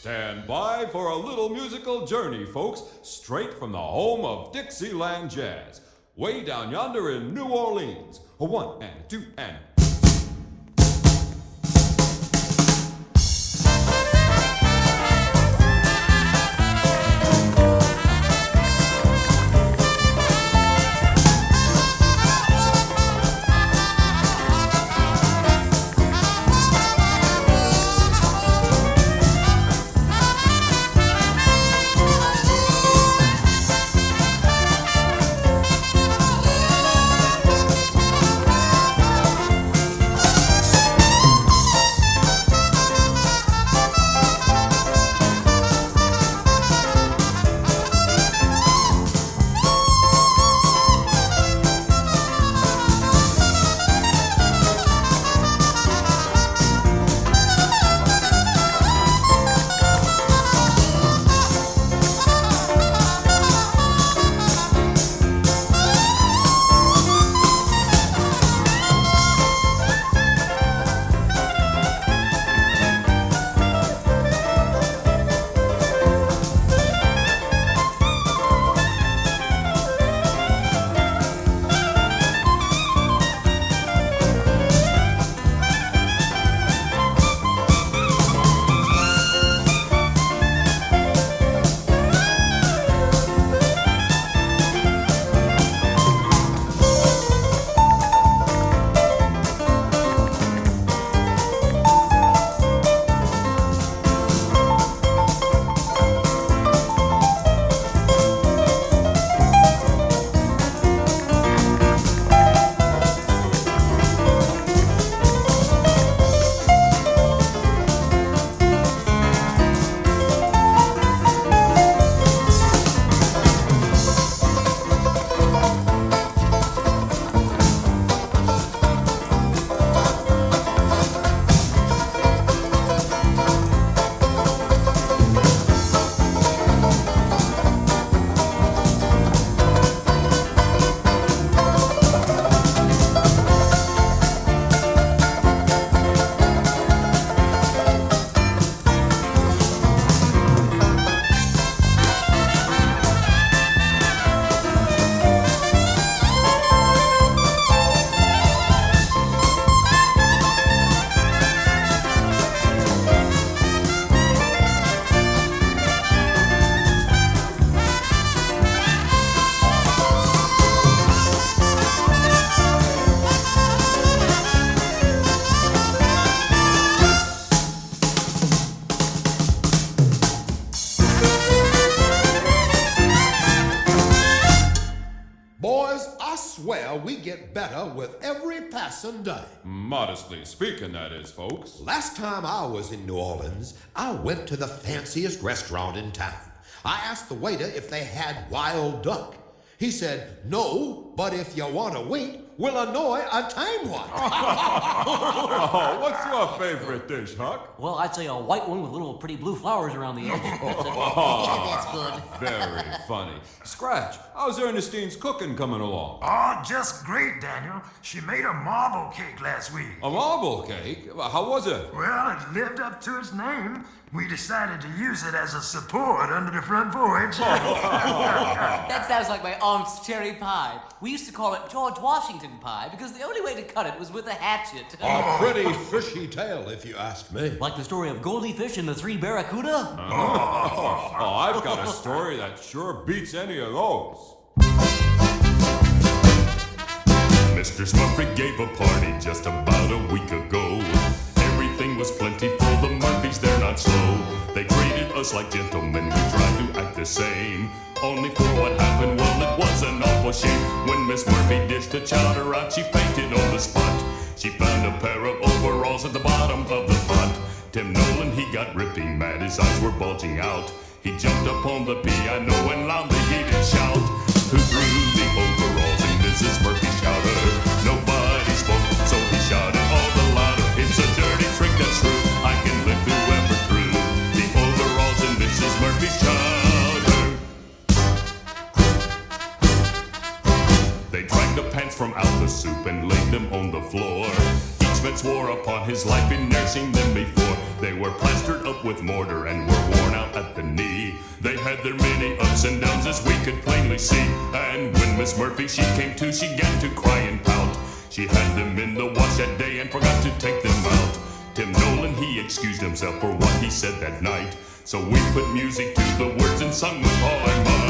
Stand by for a little musical journey, folks, straight from the home of Dixieland Jazz, way down yonder in New Orleans. A 1 and a 2 and we get better with every passing day. modestly speaking, that is, folks. Last time I was in New Orleans, I went to the fanciest restaurant in town. I asked the waiter if they had wild duck. He said, no, but if you want to wait, we'll annoy a tame one. Oh, what's your favorite dish, Huck? Well, I'd say a white one with little pretty blue flowers around the edge. That's good. Very funny. Scratch, how's Ernestine's cooking coming along? Oh, just great, Daniel. She made a marble cake last week. A marble cake? How was it? Well, it lived up to its name. We decided to use it as a support under the front porch. That sounds like my aunt's cherry pie. We used to call it George Washington pie because the only way to cut it was with a hatchet. A pretty fishy tale, if you ask me. Like the story of Goldie Fish and the Three Barracuda? Oh, I've got a story that sure beats any of those. Mr. Smurfy gave a party just about a week ago. Everything was plentiful, the Murphys, they're not slow. They treated us like gentlemen, we tried to act the same. Only for what happened, well, it was an awful shame. When Miss Murphy dished the chowder out, she fainted on the spot. She found a pair of overalls at the bottom of the pot. Tim Nolan, he got ripping mad, his eyes were bulging out. He jumped up on the piano and loudly he did shout, who threw the overalls in Mrs. Murphy's chowder? Nobody spoke, so he shouted all the louder. It's a dirty trick, that's true, I can live whoever threw the overalls in Mrs. Murphy's chowder. They dragged the pants from out the soup and laid them on the floor. Each Smith swore upon his life he'd never seen them before. They were plastered up with mortar and were worn out at the knee. They had their many ups and downs as we could plainly see. And when Miss Murphy she came to, she began to cry and pout. She had them in the wash that day and forgot to take them out. Tim Nolan, he excused himself for what he said that night. So we put music to the words and sung with all our might.